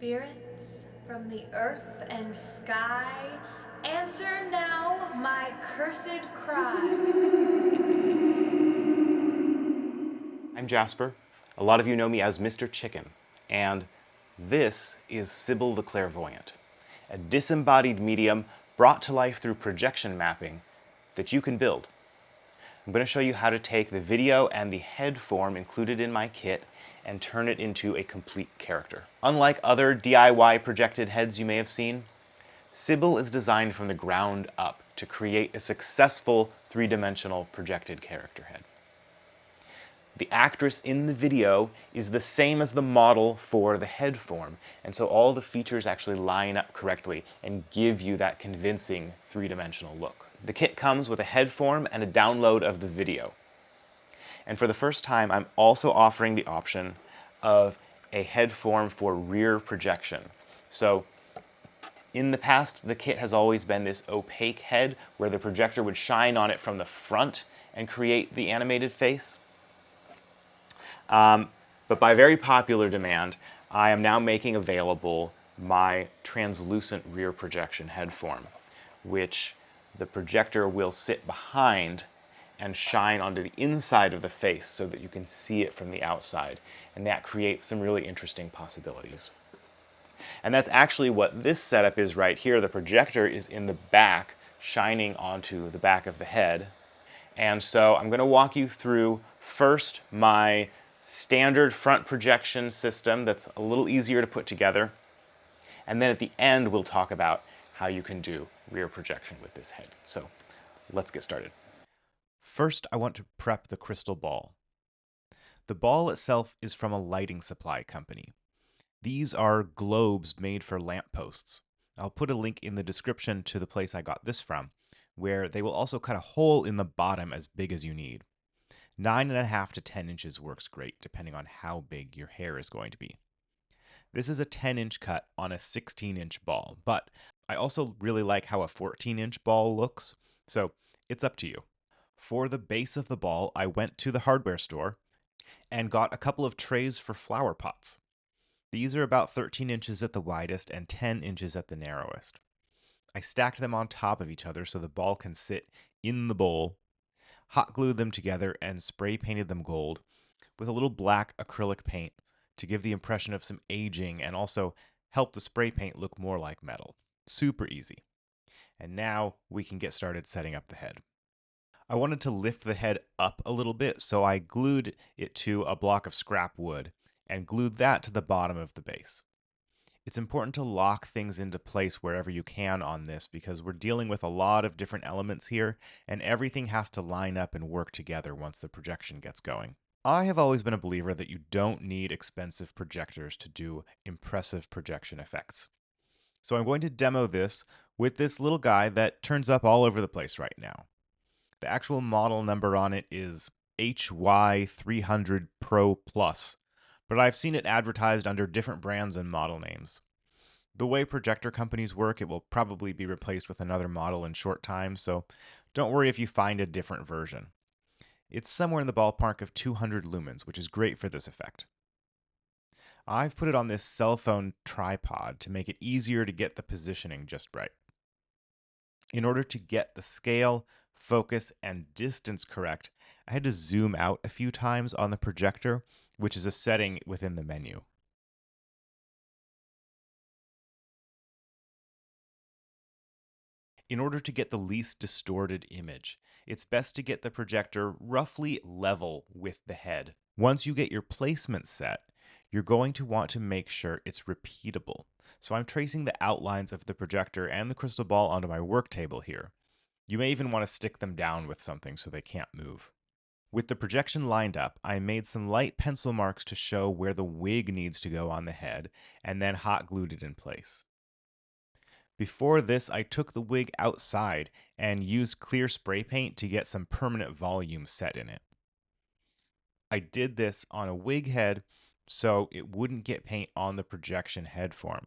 Spirits from the earth and sky, answer now my cursed cry. I'm Jasper. A lot of you know me as Mr. Chicken, and this is Sybil the Clairvoyant, a disembodied medium brought to life through projection mapping that you can build. I'm going to show you how to take the video and the head form included in my kit and turn it into a complete character. Unlike other DIY projected heads you may have seen, Sybil is designed from the ground up to create a successful three-dimensional projected character head. The actress in the video is the same as the model for the head form, and so all the features actually line up correctly and give you that convincing three-dimensional look. The kit comes with a head form and a download of the video. And for the first time, I'm also offering the option of a head form for rear projection. So in the past, the kit has always been this opaque head where the projector would shine on it from the front and create the animated face. But by very popular demand, I am now making available my translucent rear projection head form, which the projector will sit behind and shine onto the inside of the face so that you can see it from the outside. And that creates some really interesting possibilities. And that's actually what this setup is right here. The projector is in the back, shining onto the back of the head. And so I'm going to walk you through first my standard front projection system that's a little easier to put together. And then at the end, we'll talk about how you can do rear projection with this head. So let's get started. First, I want to prep the crystal ball. The ball itself is from a lighting supply company. These are globes made for lampposts. I'll put a link in the description to the place I got this from, where they will also cut a hole in the bottom as big as you need. 9.5 to 10 inches works great, depending on how big your hair is going to be. This is a 10-inch cut on a 16-inch ball, but I also really like how a 14-inch ball looks, so it's up to you. For the base of the ball, I went to the hardware store and got a couple of trays for flower pots. These are about 13 inches at the widest and 10 inches at the narrowest. I stacked them on top of each other so the ball can sit in the bowl, hot glued them together, and spray painted them gold with a little black acrylic paint to give the impression of some aging and also help the spray paint look more like metal. Super easy. And now we can get started setting up the head. I wanted to lift the head up a little bit, so I glued it to a block of scrap wood and glued that to the bottom of the base. It's important to lock things into place wherever you can on this because we're dealing with a lot of different elements here, and everything has to line up and work together once the projection gets going. I have always been a believer that you don't need expensive projectors to do impressive projection effects. So I'm going to demo this with this little guy that turns up all over the place right now. The actual model number on it is HY300 Pro Plus, but I've seen it advertised under different brands and model names. The way projector companies work, it will probably be replaced with another model in short time, so don't worry if you find a different version. It's somewhere in the ballpark of 200 lumens, which is great for this effect. I've put it on this cell phone tripod to make it easier to get the positioning just right. In order to get the scale, focus, and distance correct, I had to zoom out a few times on the projector, which is a setting within the menu. In order to get the least distorted image, it's best to get the projector roughly level with the head. Once you get your placement set, you're going to want to make sure it's repeatable. So I'm tracing the outlines of the projector and the crystal ball onto my work table here. You may even want to stick them down with something so they can't move. With the projection lined up, I made some light pencil marks to show where the wig needs to go on the head, and then hot glued it in place. Before this, I took the wig outside and used clear spray paint to get some permanent volume set in it. I did this on a wig head so it wouldn't get paint on the projection head form.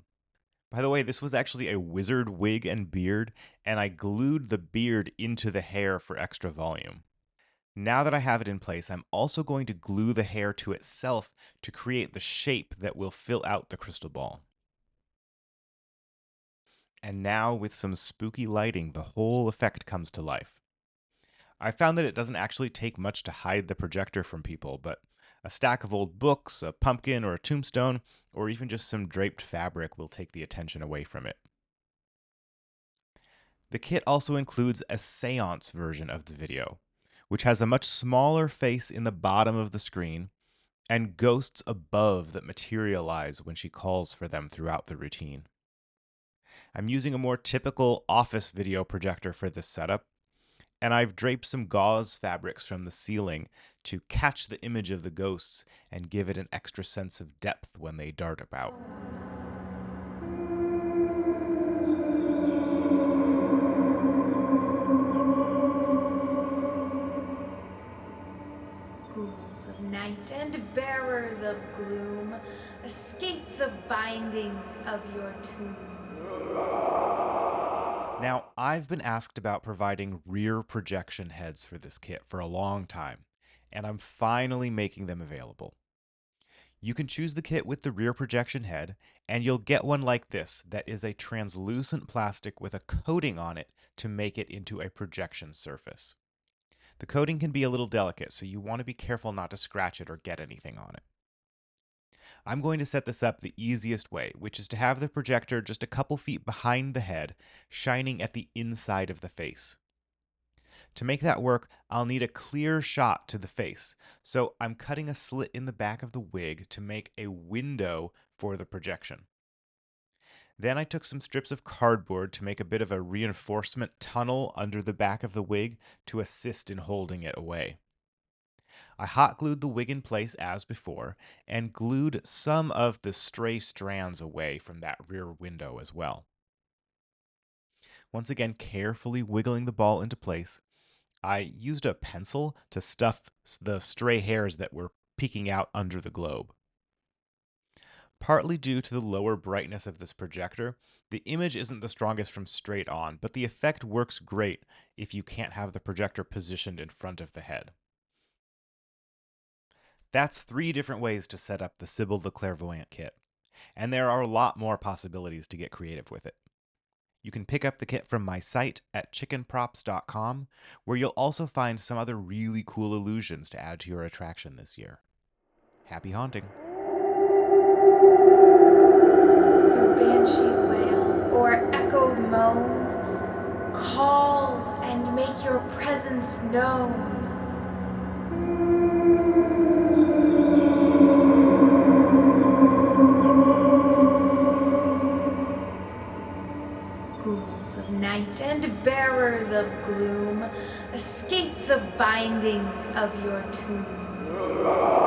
By the way, this was actually a wizard wig and beard, and I glued the beard into the hair for extra volume. Now that I have it in place, I'm also going to glue the hair to itself to create the shape that will fill out the crystal ball. And now, with some spooky lighting, the whole effect comes to life. I found that it doesn't actually take much to hide the projector from people, but a stack of old books, a pumpkin or a tombstone, or even just some draped fabric will take the attention away from it. The kit also includes a seance version of the video, which has a much smaller face in the bottom of the screen and ghosts above that materialize when she calls for them throughout the routine. I'm using a more typical office video projector for this setup, and I've draped some gauze fabrics from the ceiling to catch the image of the ghosts and give it an extra sense of depth when they dart about. Ghouls of night and bearers of gloom, escape the bindings of your tombs. Now, I've been asked about providing rear projection heads for this kit for a long time, and I'm finally making them available. You can choose the kit with the rear projection head, and you'll get one like this that is a translucent plastic with a coating on it to make it into a projection surface. The coating can be a little delicate, so you want to be careful not to scratch it or get anything on it. I'm going to set this up the easiest way, which is to have the projector just a couple feet behind the head, shining at the inside of the face. To make that work, I'll need a clear shot to the face, so I'm cutting a slit in the back of the wig to make a window for the projection. Then I took some strips of cardboard to make a bit of a reinforcement tunnel under the back of the wig to assist in holding it away. I hot glued the wig in place as before, and glued some of the stray strands away from that rear window as well. Once again, carefully wiggling the ball into place, I used a pencil to stuff the stray hairs that were peeking out under the globe. Partly due to the lower brightness of this projector, the image isn't the strongest from straight on, but the effect works great if you can't have the projector positioned in front of the head. That's 3 different ways to set up the Sybil the Clairvoyant kit, and there are a lot more possibilities to get creative with it. You can pick up the kit from my site at chickenprops.com, where you'll also find some other really cool illusions to add to your attraction this year. Happy haunting! Your banshee wail or echoed moan, call and make your presence known. Ghouls of night and bearers of gloom, escape the bindings of your tombs.